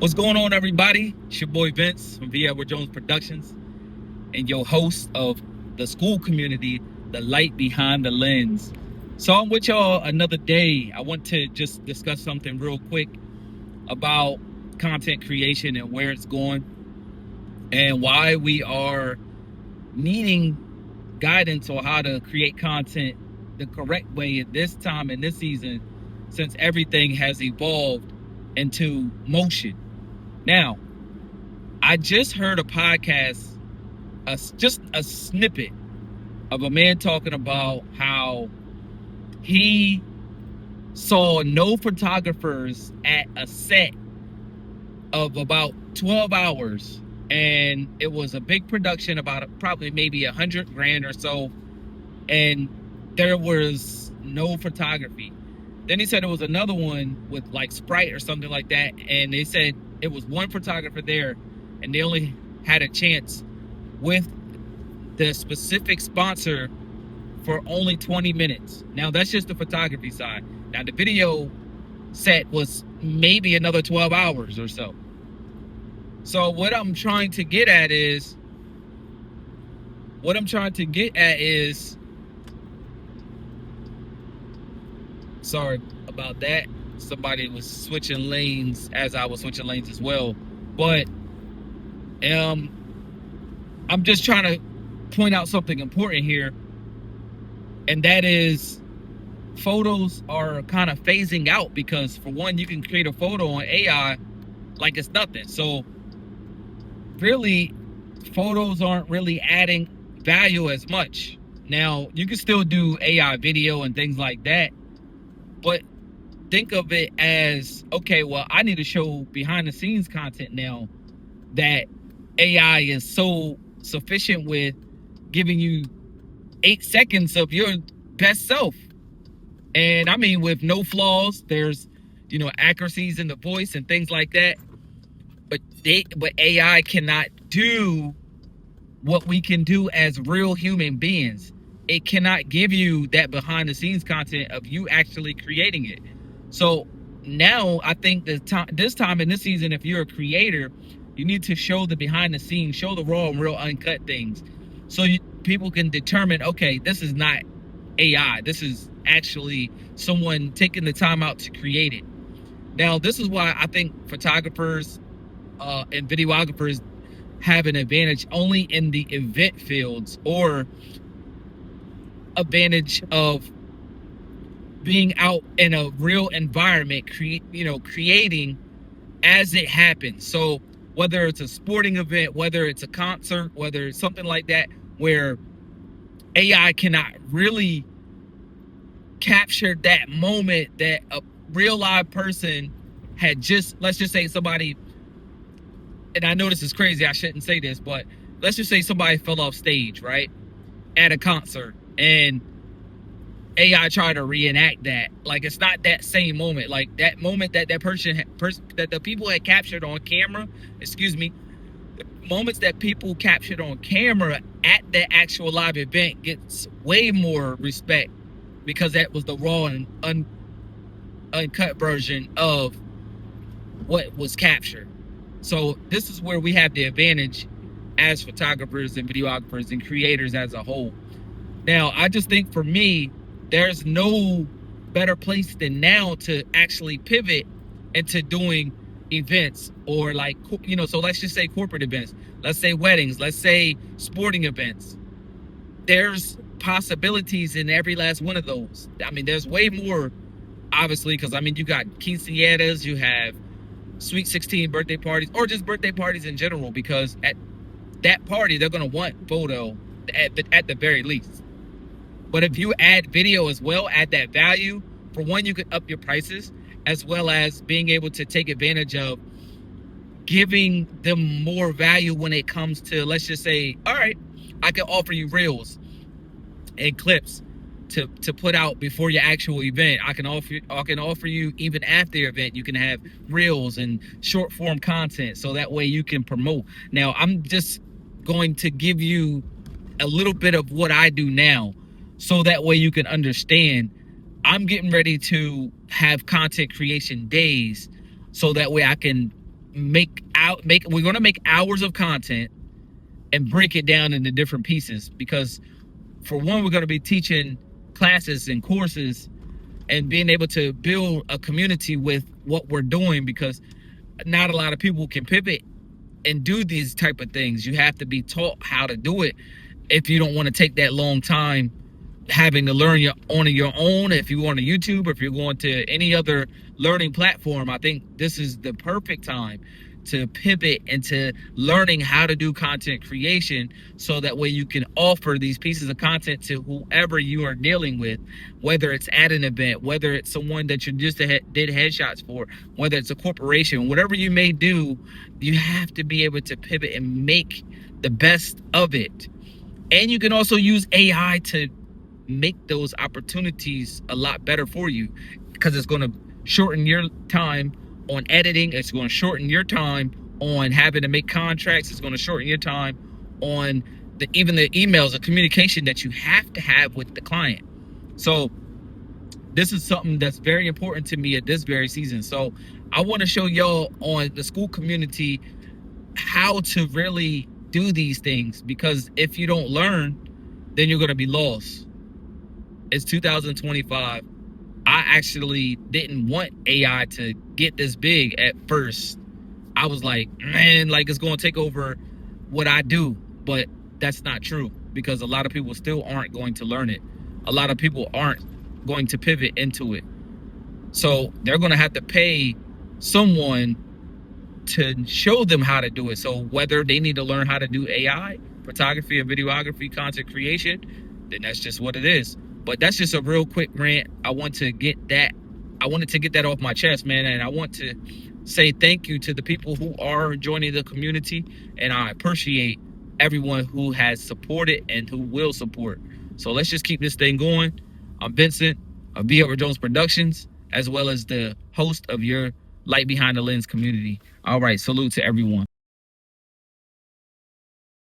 What's going on, everybody? It's your boy Vince from V. Edward Jones Productions and your host of the school community, the Light Behind The Lenz. So I'm with y'all another day. I want to just discuss something real quick about content creation and where it's going and why we are needing guidance on how to create content the correct way at this time in this season, since everything has evolved into motion. Now, I just heard a podcast, just a snippet of a man talking about how he saw no photographers at a set of about 12 hours. And it was a big production, about probably maybe $100,000 or so. And there was no photography. Then he said it was another one with like Sprite or something like that. And they said it was one photographer there and they only had a chance with the specific sponsor for only 20 minutes. Now that's just the photography side. Now the video set was maybe another 12 hours or so. So what I'm trying to get at is, sorry about that. Somebody was switching lanes as I was switching lanes as well. But I'm just trying to point out something important here. And that is, photos are kind of phasing out because, for one, you can create a photo on AI like it's nothing. So really, photos aren't really adding value as much. Now, you can still do AI video and things like that, but think of it as, okay, well, I need to show behind the scenes content now that AI is so sufficient with giving you 8 seconds of your best self. And I mean, with no flaws. There's, accuracies in the voice and things like that. But AI cannot do what we can do as real human beings. It cannot give you that behind the scenes content of you actually creating it. So now I think this time in this season, if you're a creator, you need to show the behind the scenes, show the raw and real uncut things. So people can determine, okay, this is not AI. This is actually someone taking the time out to create it. Now, this is why I think photographers and videographers have an advantage only in the event fields, or advantage of being out in a real environment, creating as it happens. So whether it's a sporting event, whether it's a concert, whether it's something like that, where AI cannot really capture that moment that a real live person had just, let's just say somebody, and I know this is crazy, I shouldn't say this, but let's just say somebody fell off stage, right, at a concert, and AI tried to reenact that. Like, it's not that same moment. Like, that moment that that the people had captured on camera, the moments that people captured on camera at the actual live event gets way more respect, because that was the raw and uncut version of what was captured. So this is where we have the advantage as photographers and videographers and creators as a whole. Now, I just think, for me, there's no better place than now to actually pivot into doing events, or so let's just say corporate events, let's say weddings, let's say sporting events. There's possibilities in every last one of those. I mean, there's way more, obviously, because you got quinceañeras, you have sweet 16 birthday parties, or just birthday parties in general, because at that party they're going to want photo at the very least. But if you add video as well, add that value, for one, you could up your prices, as well as being able to take advantage of giving them more value when it comes to, let's just say, all right, I can offer you reels and clips to put out before your actual event. I can offer you even after your event. You can have reels and short form content, so that way you can promote. Now, I'm just going to give you a little bit of what I do now, so that way you can understand. I'm getting ready to have content creation days, so that way I can we're going to make hours of content and break it down into different pieces, because for one, we're going to be teaching classes and courses and being able to build a community with what we're doing, because not a lot of people can pivot and do these type of things. You have to be taught how to do it if you don't want to take that long time having to learn on your own. If you go on to YouTube, or if you're going to any other learning platform, I think this is the perfect time to pivot into learning how to do content creation, so that way you can offer these pieces of content to whoever you are dealing with, whether it's at an event, whether it's someone that you just did headshots for, whether it's a corporation, whatever you may do. You have to be able to pivot and make the best of it. And you can also use AI to make those opportunities a lot better for you, because it's going to shorten your time on editing. It's going to shorten your time on having to make contracts. It's going to shorten your time on even the emails, the communication that you have to have with the client. So this is something that's very important to me at this very season. So I want to show y'all on the school community how to really do these things, because if you don't learn, then you're going to be lost. It's 2025. I actually didn't want AI to get this big at first. I was like, man, like it's going to take over what I do. But that's not true, because a lot of people still aren't going to learn it. A lot of people aren't going to pivot into it. So they're going to have to pay someone to show them how to do it. So whether they need to learn how to do AI, photography or videography, content creation, then that's just what it is. But that's just a real quick rant. I wanted to get that off my chest, man. And I want to say thank you to the people who are joining the community. And I appreciate everyone who has supported and who will support. So let's just keep this thing going. I'm Vincent of B. Edward Jones Productions, as well as the host of your Light Behind the Lens community. All right, salute to everyone.